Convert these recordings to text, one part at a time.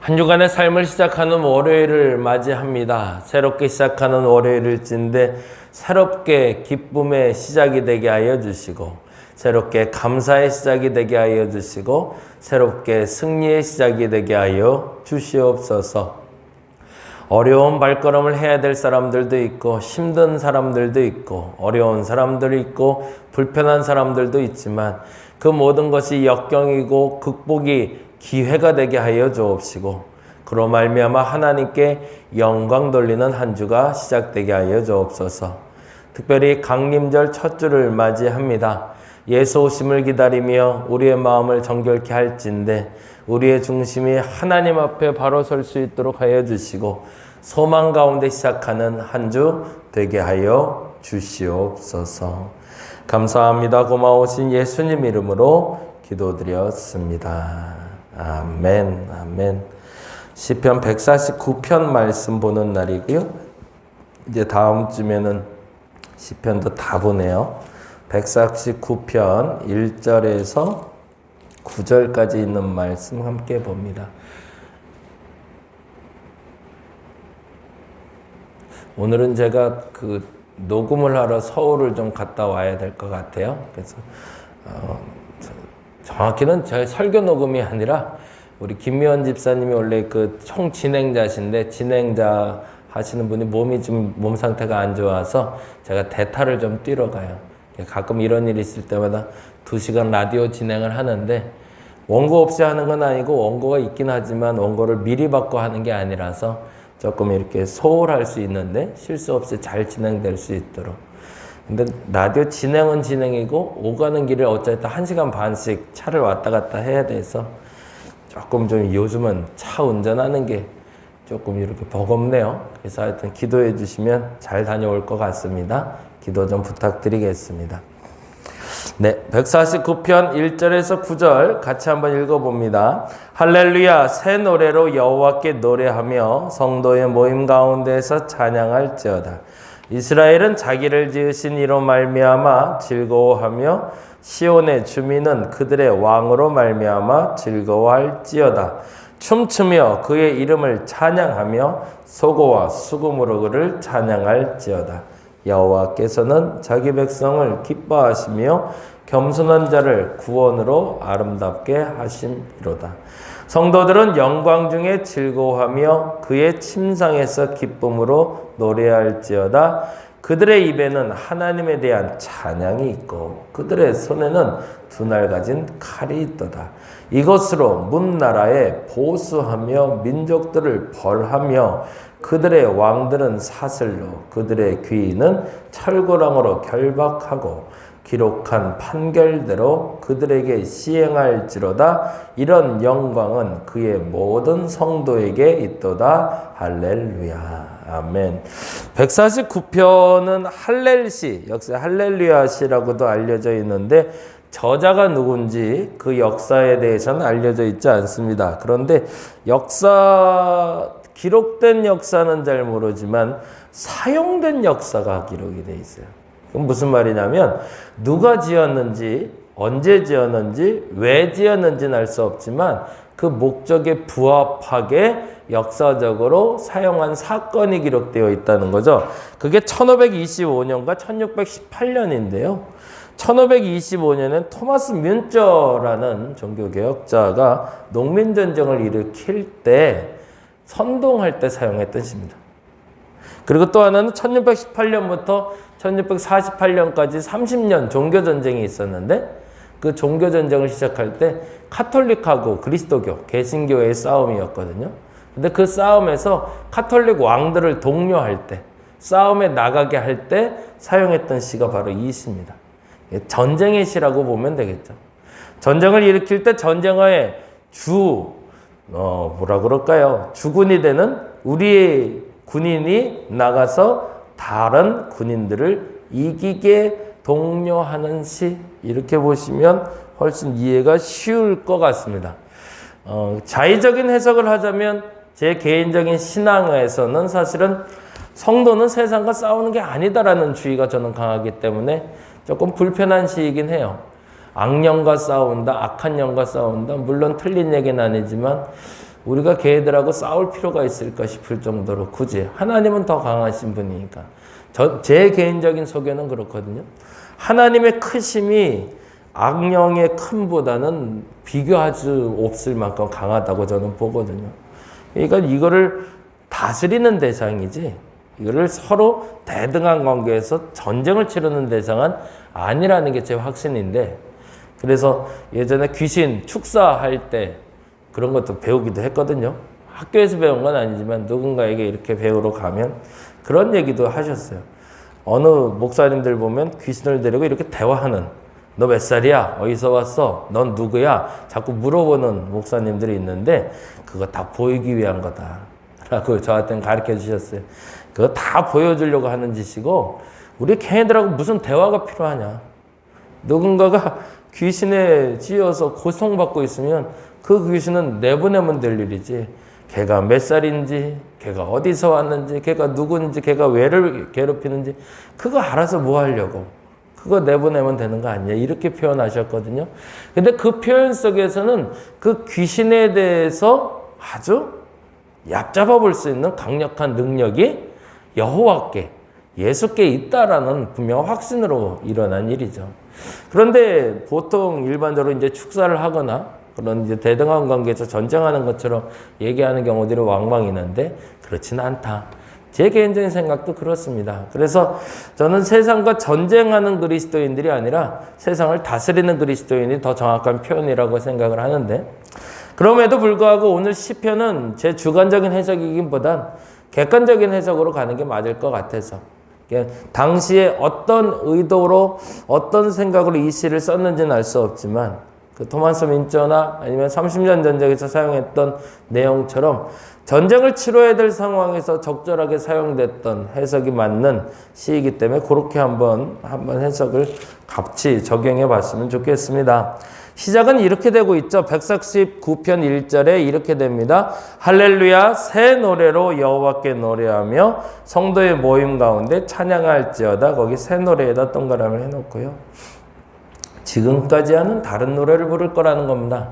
한 주간의 삶을 시작하는 월요일을 맞이합니다. 새롭게 시작하는 월요일일진데 새롭게 기쁨의 시작이 되게 하여 주시고, 새롭게 감사의 시작이 되게 하여 주시고, 새롭게 승리의 시작이 되게 하여 주시옵소서. 어려운 발걸음을 해야 될 사람들도 있고, 힘든 사람들도 있고, 어려운 사람들이 있고, 불편한 사람들도 있지만 그 모든 것이 역경이고 극복이 기회가 되게 하여 주옵시고, 그로 말미암아 하나님께 영광 돌리는 한 주가 시작되게 하여 주옵소서. 특별히 강림절 첫 주를 맞이합니다. 예수 오심을 기다리며 우리의 마음을 정결케 할진대 우리의 중심이 하나님 앞에 바로 설 수 있도록 하여 주시고, 소망 가운데 시작하는 한 주 되게 하여 주시옵소서. 감사합니다. 고마우신 예수님 이름으로 기도드렸습니다. 아멘, 아멘. 시편 149편 말씀 보는 날이고요. 이제 다음 주면은 시편도 다 보네요. 149편 1절에서 9절까지 있는 말씀 함께 봅니다. 오늘은 제가 녹음을 하러 서울을 좀 갔다 와야 될 것 같아요. 그래서 정확히는 저희 설교 녹음이 아니라 우리 김미원 집사님이 원래 총 진행자신데, 진행자 하시는 분이 몸 상태가 안 좋아서 제가 대타를 좀 뛰러 가요. 가끔 이런 일이 있을 때마다 2시간 라디오 진행을 하는데, 원고 없이 하는 건 아니고 원고가 있긴 하지만 원고를 미리 받고 하는 게 아니라서 조금 이렇게 소홀할 수 있는데 실수 없이 잘 진행될 수 있도록. 근데 라디오 진행은 진행이고 오가는 길을 어쨌든 1시간 반씩 차를 왔다 갔다 해야 돼서 조금 좀 요즘은 차 운전하는 게 조금 이렇게 버겁네요. 그래서 하여튼 기도해 주시면 잘 다녀올 것 같습니다. 기도 좀 부탁드리겠습니다. 네, 149편 1절에서 9절 같이 한번 읽어봅니다. 할렐루야, 새 노래로 여호와께 노래하며 성도의 모임 가운데에서 찬양할지어다. 이스라엘은 자기를 지으신 이로 말미암아 즐거워하며 시온의 주민은 그들의 왕으로 말미암아 즐거워할지어다. 춤추며 그의 이름을 찬양하며 소고와 수금으로 그를 찬양할지어다. 여호와께서는 자기 백성을 기뻐하시며 겸손한 자를 구원으로 아름답게 하심이로다. 성도들은 영광 중에 즐거워하며 그의 침상에서 기쁨으로 노래할지어다. 그들의 입에는 하나님에 대한 찬양이 있고 그들의 손에는 두 날 가진 칼이 있도다. 이것으로 문나라에 보수하며 민족들을 벌하며 그들의 왕들은 사슬로 그들의 귀인은 철고랑으로 결박하고 기록한 판결대로 그들에게 시행할지로다. 이런 영광은 그의 모든 성도에게 있도다. 할렐루야. 아멘. 149편은 할렐시, 역시 할렐루야시라고도 알려져 있는데 저자가 누군지 그 역사에 대해서는 알려져 있지 않습니다. 그런데 기록된 역사는 잘 모르지만 사용된 역사가 기록이 돼 있어요. 그럼 무슨 말이냐면 누가 지었는지, 언제 지었는지, 왜 지었는지는 알 수 없지만 그 목적에 부합하게 역사적으로 사용한 사건이 기록되어 있다는 거죠. 그게 1525년과 1618년인데요. 1525년엔 토마스 뮌저라는 종교개혁자가 농민전쟁을 일으킬 때 선동할 때 사용했던 시입니다. 그리고 또 하나는 1618년부터 1648년까지 30년 종교전쟁이 있었는데 그 종교전쟁을 시작할 때 카톨릭하고 그리스도교, 개신교의 싸움이었거든요. 근데 그 싸움에서 카톨릭 왕들을 독려할 때, 싸움에 나가게 할 때 사용했던 시가 바로 이 시입니다. 전쟁의 시라고 보면 되겠죠. 전쟁을 일으킬 때 전쟁의 주군이 되는 우리의 군인이 나가서 다른 군인들을 이기게 독려하는 시, 이렇게 보시면 훨씬 이해가 쉬울 것 같습니다. 자의적인 해석을 하자면 제 개인적인 신앙에서는 사실은 성도는 세상과 싸우는 게 아니다라는 주의가 저는 강하기 때문에 조금 불편한 시이긴 해요. 악령과 싸운다, 악한 영과 싸운다. 물론 틀린 얘기는 아니지만 우리가 걔들하고 싸울 필요가 있을까 싶을 정도로 굳이 하나님은 더 강하신 분이니까. 제 개인적인 소견은 그렇거든요. 하나님의 크심이 악령의 큼보다는 비교할 수 없을 만큼 강하다고 저는 보거든요. 그러니까 이거를 다스리는 대상이지 이거를 서로 대등한 관계에서 전쟁을 치르는 대상은 아니라는 게 제 확신인데, 그래서 예전에 귀신 축사할 때 그런 것도 배우기도 했거든요. 학교에서 배운 건 아니지만 누군가에게 이렇게 배우러 가면 그런 얘기도 하셨어요. 어느 목사님들 보면 귀신을 데리고 이렇게 대화하는, 너 몇 살이야? 어디서 왔어? 넌 누구야? 자꾸 물어보는 목사님들이 있는데 그거 다 보이기 위한 거다 라고 저한테는 가르쳐 주셨어요. 그거 다 보여주려고 하는 짓이고, 우리 걔네들하고 무슨 대화가 필요하냐. 누군가가 귀신에 찌어서 고통받고 있으면 그 귀신은 내보내면 될 일이지, 걔가 몇 살인지, 걔가 어디서 왔는지, 걔가 누군지, 걔가 왜를 괴롭히는지 그거 알아서 뭐 하려고, 그거 내보내면 되는 거 아니야, 이렇게 표현하셨거든요. 근데 그 표현 속에서는 그 귀신에 대해서 아주 얕잡아 볼 수 있는 강력한 능력이 여호와께, 예수께 있다라는 분명한 확신으로 일어난 일이죠. 그런데 보통 일반적으로 이제 축사를 하거나 그런 이제 대등한 관계에서 전쟁하는 것처럼 얘기하는 경우들이 왕왕 있는데 그렇지는 않다. 제 개인적인 생각도 그렇습니다. 그래서 저는 세상과 전쟁하는 그리스도인들이 아니라 세상을 다스리는 그리스도인이 더 정확한 표현이라고 생각을 하는데, 그럼에도 불구하고 오늘 시편은 제 주관적인 해석이기보단 객관적인 해석으로 가는 게 맞을 것 같아서, 당시에 어떤 의도로 어떤 생각으로 이 시를 썼는지는 알 수 없지만 그 토마스 민저나 아니면 30년 전쟁에서 사용했던 내용처럼 전쟁을 치러야 될 상황에서 적절하게 사용됐던 해석이 맞는 시이기 때문에 그렇게 한번 해석을 같이 적용해 봤으면 좋겠습니다. 시작은 이렇게 되고 있죠. 149편 1절에 이렇게 됩니다. 할렐루야, 새 노래로 여호와께 노래하며 성도의 모임 가운데 찬양할지어다. 거기 새 노래에다 동그라미를 해놓고요. 지금까지와는 다른 노래를 부를 거라는 겁니다.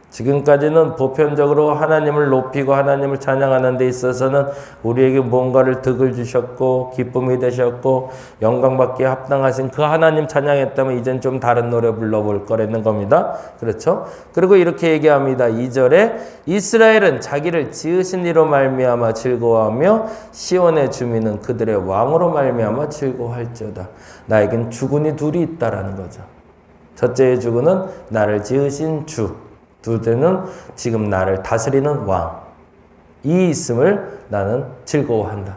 지금까지는 보편적으로 하나님을 높이고 하나님을 찬양하는 데 있어서는 우리에게 뭔가를 덕을 주셨고 기쁨이 되셨고 영광받기에 합당하신 그 하나님 찬양했다면 이젠 좀 다른 노래 불러볼 거라는 겁니다. 그렇죠? 그리고 이렇게 얘기합니다. 2절에 이스라엘은 자기를 지으신 이로 말미암아 즐거워하며 시온의 주민은 그들의 왕으로 말미암아 즐거워할지어다. 나에겐 주군이 둘이 있다라는 거죠. 첫째의 주군은 나를 지으신 주, 둘째는 지금 나를 다스리는 왕. 이 있음을 나는 즐거워한다.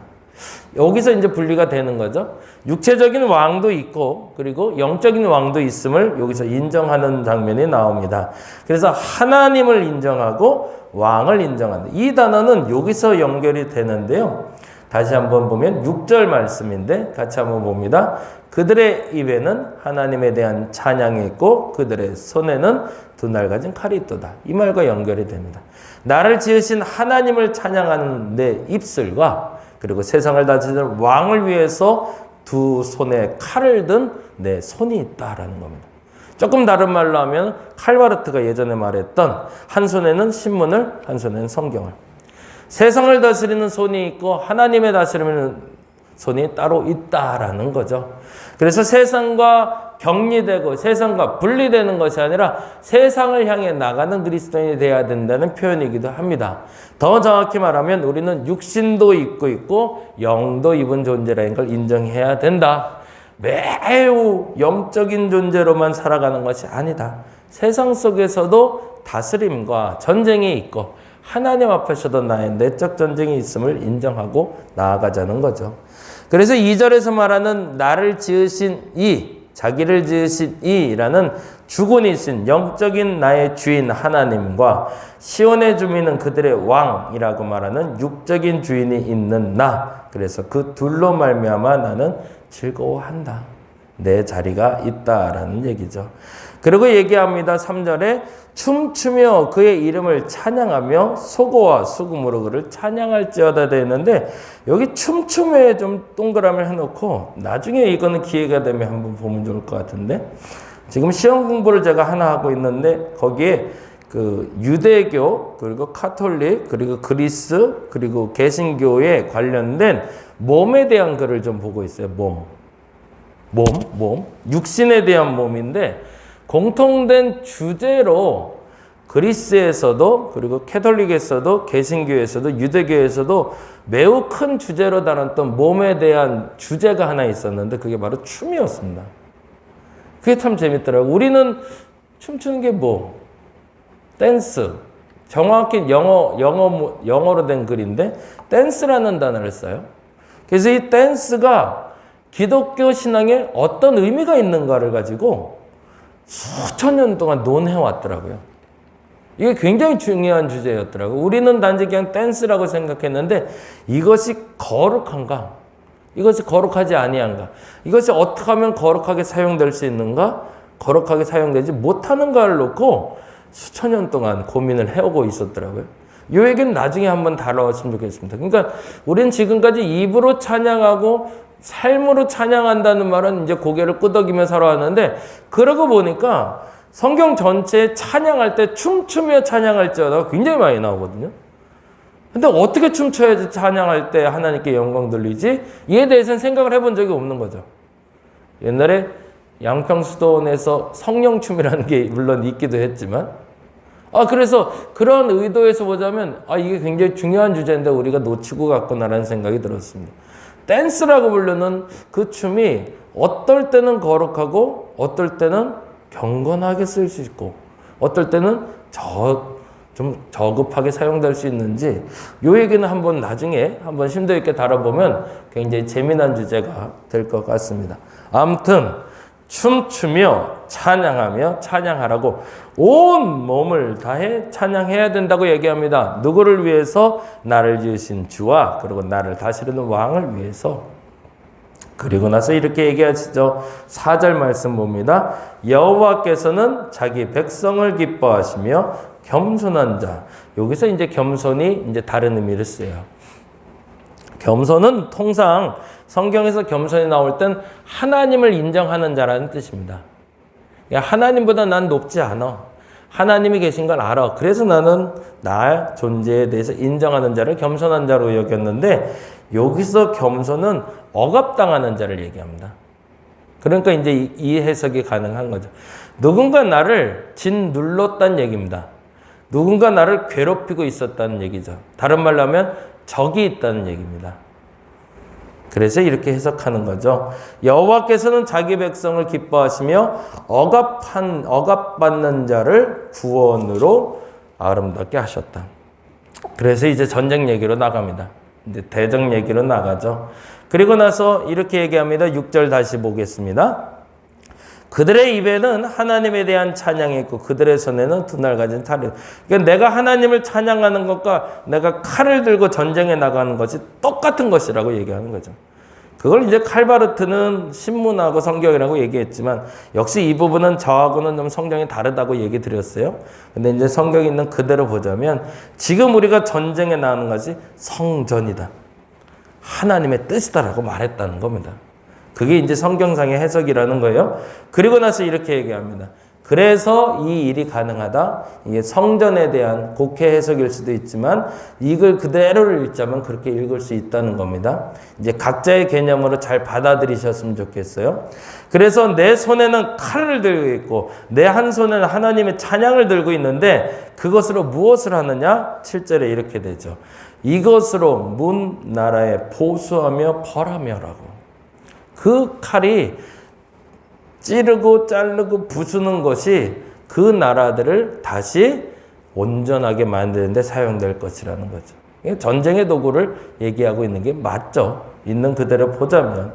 여기서 이제 분리가 되는 거죠. 육체적인 왕도 있고 그리고 영적인 왕도 있음을 여기서 인정하는 장면이 나옵니다. 그래서 하나님을 인정하고 왕을 인정한다. 이 단어는 여기서 연결이 되는데요. 다시 한번 보면 6절 말씀인데 같이 한번 봅니다. 그들의 입에는 하나님에 대한 찬양이 있고 그들의 손에는 두 날 가진 칼이 있도다. 이 말과 연결이 됩니다. 나를 지으신 하나님을 찬양하는 내 입술과 그리고 세상을 다스리는 왕을 위해서 두 손에 칼을 든 내 손이 있다라는 겁니다. 조금 다른 말로 하면 칼바르트가 예전에 말했던 한 손에는 신문을, 한 손에는 성경을. 세상을 다스리는 손이 있고 하나님의 다스리는 손이 따로 있다라는 거죠. 그래서 세상과 격리되고 세상과 분리되는 것이 아니라 세상을 향해 나가는 그리스도인이 되어야 된다는 표현이기도 합니다. 더 정확히 말하면 우리는 육신도 입고 있고 영도 입은 존재라는 걸 인정해야 된다. 매우 영적인 존재로만 살아가는 것이 아니다. 세상 속에서도 다스림과 전쟁이 있고 하나님 앞에서도 나의 내적 전쟁이 있음을 인정하고 나아가자는 거죠. 그래서 2절에서 말하는 나를 지으신 이, 자기를 지으신 이라는 주군이신 영적인 나의 주인 하나님과 시온의 주민은 그들의 왕이라고 말하는 육적인 주인이 있는 나. 그래서 그 둘로 말미암아 나는 즐거워한다. 내 자리가 있다라는 얘기죠. 그리고 얘기합니다. 3절에 춤추며 그의 이름을 찬양하며 소고와 수금으로 그를 찬양할지어다 되어 있는데 여기 춤춤에 좀 동그라미를 해놓고 나중에 이거는 기회가 되면 한번 보면 좋을 것 같은데 지금 시험 공부를 제가 하나 하고 있는데 거기에 그 유대교, 그리고 카톨릭, 그리고 그리스, 그리고 개신교에 관련된 몸에 대한 글을 좀 보고 있어요. 몸. 육신에 대한 몸인데 공통된 주제로 그리스에서도 그리고 캐톨릭에서도 개신교에서도 유대교에서도 매우 큰 주제로 다뤘던 몸에 대한 주제가 하나 있었는데 그게 바로 춤이었습니다. 그게 참 재밌더라고요. 우리는 춤추는 게 뭐? 댄스. 정확히 영어로 된 글인데 댄스라는 단어를 써요. 그래서 이 댄스가 기독교 신앙에 어떤 의미가 있는가를 가지고 수천 년 동안 논해왔더라고요. 이게 굉장히 중요한 주제였더라고요. 우리는 단지 그냥 댄스라고 생각했는데 이것이 거룩한가? 이것이 거룩하지 아니한가? 이것이 어떻게 하면 거룩하게 사용될 수 있는가? 거룩하게 사용되지 못하는가를 놓고 수천 년 동안 고민을 해오고 있었더라고요. 이 얘기는 나중에 한번 다뤄봤으면 좋겠습니다. 그러니까 우리는 지금까지 입으로 찬양하고 삶으로 찬양한다는 말은 이제 고개를 끄덕이며 살아왔는데 그러고 보니까 성경 전체에 찬양할 때 춤추며 찬양할지어다 굉장히 많이 나오거든요. 근데 어떻게 춤춰야지 찬양할 때 하나님께 영광 돌리지? 이에 대해서는 생각을 해본 적이 없는 거죠. 옛날에 양평수도원에서 성령춤이라는 게 물론 있기도 했지만 그래서 그런 의도에서 보자면 이게 굉장히 중요한 주제인데 우리가 놓치고 갔구나라는 생각이 들었습니다. 댄스라고 부르는 그 춤이 어떨 때는 거룩하고 어떨 때는 경건하게 쓸 수 있고 어떨 때는 좀 저급하게 사용될 수 있는지 이 얘기는 한번 나중에 한번 심도 있게 다뤄보면 굉장히 재미난 주제가 될 것 같습니다. 아무튼 춤추며 찬양하며 찬양하라고 온 몸을 다해 찬양해야 된다고 얘기합니다. 누구를 위해서? 나를 지으신 주와 그리고 나를 다스리는 왕을 위해서. 그리고 나서 이렇게 얘기하시죠. 4절 말씀 봅니다. 여호와께서는 자기 백성을 기뻐하시며 겸손한 자. 여기서 이제 겸손이 이제 다른 의미를 써요. 겸손은 통상 성경에서 겸손이 나올 땐 하나님을 인정하는 자라는 뜻입니다. 하나님보다 난 높지 않아. 하나님이 계신 걸 알아. 그래서 나는 나의 존재에 대해서 인정하는 자를 겸손한 자로 여겼는데 여기서 겸손은 억압당하는 자를 얘기합니다. 그러니까 이제 이 해석이 가능한 거죠. 누군가 나를 짓눌렀다는 얘기입니다. 누군가 나를 괴롭히고 있었다는 얘기죠. 다른 말로 하면 적이 있다는 얘기입니다. 그래서 이렇게 해석하는 거죠. 여호와께서는 자기 백성을 기뻐하시며 억압받는 자를 구원으로 아름답게 하셨다. 그래서 이제 전쟁 얘기로 나갑니다. 이제 대적 얘기로 나가죠. 그리고 나서 이렇게 얘기합니다. 6절 다시 보겠습니다. 그들의 입에는 하나님에 대한 찬양이 있고 그들의 손에는 두 날 가진 칼이. 그러니까 내가 하나님을 찬양하는 것과 내가 칼을 들고 전쟁에 나가는 것이 똑같은 것이라고 얘기하는 거죠. 그걸 이제 칼바르트는 신문하고 성경이라고 얘기했지만 역시 이 부분은 저하고는 좀 성경이 다르다고 얘기 드렸어요. 근데 이제 성경에 있는 그대로 보자면 지금 우리가 전쟁에 나가는 것이 성전이다. 하나님의 뜻이다라고 말했다는 겁니다. 그게 이제 성경상의 해석이라는 거예요. 그리고 나서 이렇게 얘기합니다. 그래서 이 일이 가능하다. 이게 성전에 대한 곡해 해석일 수도 있지만 이걸 그대로를 읽자면 그렇게 읽을 수 있다는 겁니다. 이제 각자의 개념으로 잘 받아들이셨으면 좋겠어요. 그래서 내 손에는 칼을 들고 있고 내 한 손에는 하나님의 찬양을 들고 있는데 그것으로 무엇을 하느냐? 7절에 이렇게 되죠. 이것으로 문 나라에 보수하며 벌하며라고. 그 칼이 찌르고 자르고 부수는 것이 그 나라들을 다시 온전하게 만드는 데 사용될 것이라는 거죠. 전쟁의 도구를 얘기하고 있는 게 맞죠. 있는 그대로 보자면.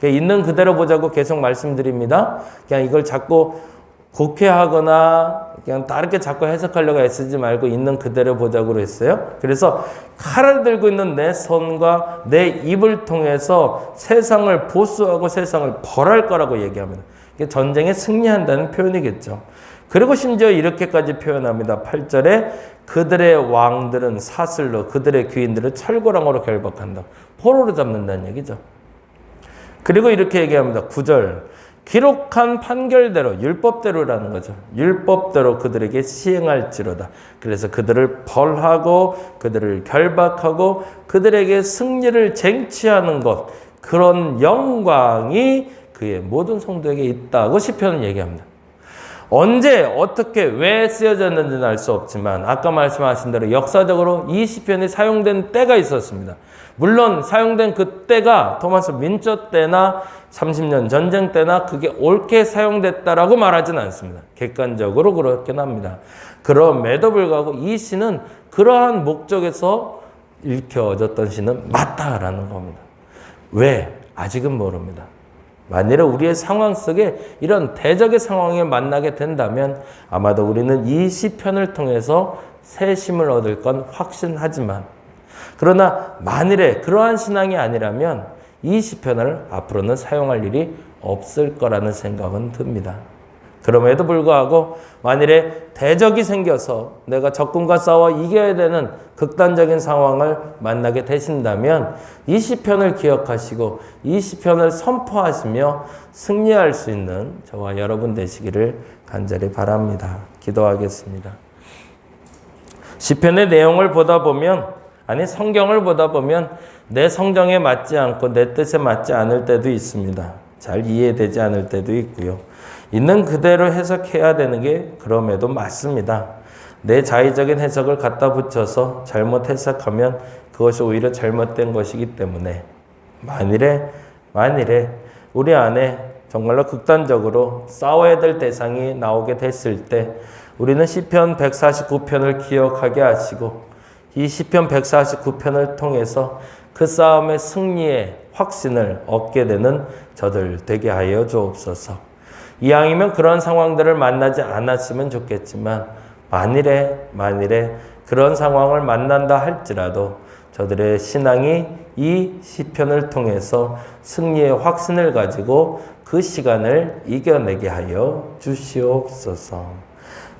있는 그대로 보자고 계속 말씀드립니다. 그냥 이걸 자꾸 곡해하거나 그냥 다르게 자꾸 해석하려고 애쓰지 말고 있는 그대로 보자고 했어요. 그래서 칼을 들고 있는 내 손과 내 입을 통해서 세상을 보수하고 세상을 벌할 거라고 얘기합니다. 이게 전쟁에 승리한다는 표현이겠죠. 그리고 심지어 이렇게까지 표현합니다. 8절에 그들의 왕들은 사슬로 그들의 귀인들을 철고랑으로 결박한다. 포로로 잡는다는 얘기죠. 그리고 이렇게 얘기합니다. 9절 기록한 판결대로 율법대로라는 거죠. 율법대로 그들에게 시행할지로다. 그래서 그들을 벌하고 그들을 결박하고 그들에게 승리를 쟁취하는 것, 그런 영광이 그의 모든 성도에게 있다고 시편은 얘기합니다. 언제 어떻게 왜 쓰여졌는지는 알 수 없지만 아까 말씀하신 대로 역사적으로 이 시편이 사용된 때가 있었습니다. 물론 사용된 그 때가 토마스 민처 때나 30년 전쟁 때나 그게 옳게 사용됐다라고 말하지는 않습니다. 객관적으로 그렇긴 합니다. 그럼에도 불구하고 이 시는 그러한 목적에서 읽혀졌던 시는 맞다라는 겁니다. 왜? 아직은 모릅니다. 만일에 우리의 상황 속에 이런 대적의 상황에 만나게 된다면 아마도 우리는 이 시편을 통해서 새 힘을 얻을 건 확신하지만, 그러나 만일에 그러한 신앙이 아니라면 이 시편을 앞으로는 사용할 일이 없을 거라는 생각은 듭니다. 그럼에도 불구하고 만일에 대적이 생겨서 내가 적군과 싸워 이겨야 되는 극단적인 상황을 만나게 되신다면 이 시편을 기억하시고 이 시편을 선포하시며 승리할 수 있는 저와 여러분 되시기를 간절히 바랍니다. 기도하겠습니다. 시편의 내용을 보다 보면, 아니 성경을 보다 보면 내 성정에 맞지 않고 내 뜻에 맞지 않을 때도 있습니다. 잘 이해되지 않을 때도 있고요. 있는 그대로 해석해야 되는 게 그럼에도 맞습니다. 내 자의적인 해석을 갖다 붙여서 잘못 해석하면 그것이 오히려 잘못된 것이기 때문에 만일에 우리 안에 정말로 극단적으로 싸워야 될 대상이 나오게 됐을 때 우리는 시편 149편을 기억하게 하시고 이 시편 149편을 통해서 그 싸움의 승리의 확신을 얻게 되는 저들 되게 하여 주옵소서. 이왕이면 그런 상황들을 만나지 않았으면 좋겠지만 만일에 그런 상황을 만난다 할지라도 저들의 신앙이 이 시편을 통해서 승리의 확신을 가지고 그 시간을 이겨내게 하여 주시옵소서.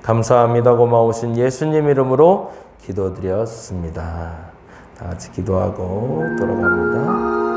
감사합니다. 고마우신 예수님 이름으로 기도드렸습니다. 다 같이 기도하고 돌아갑니다.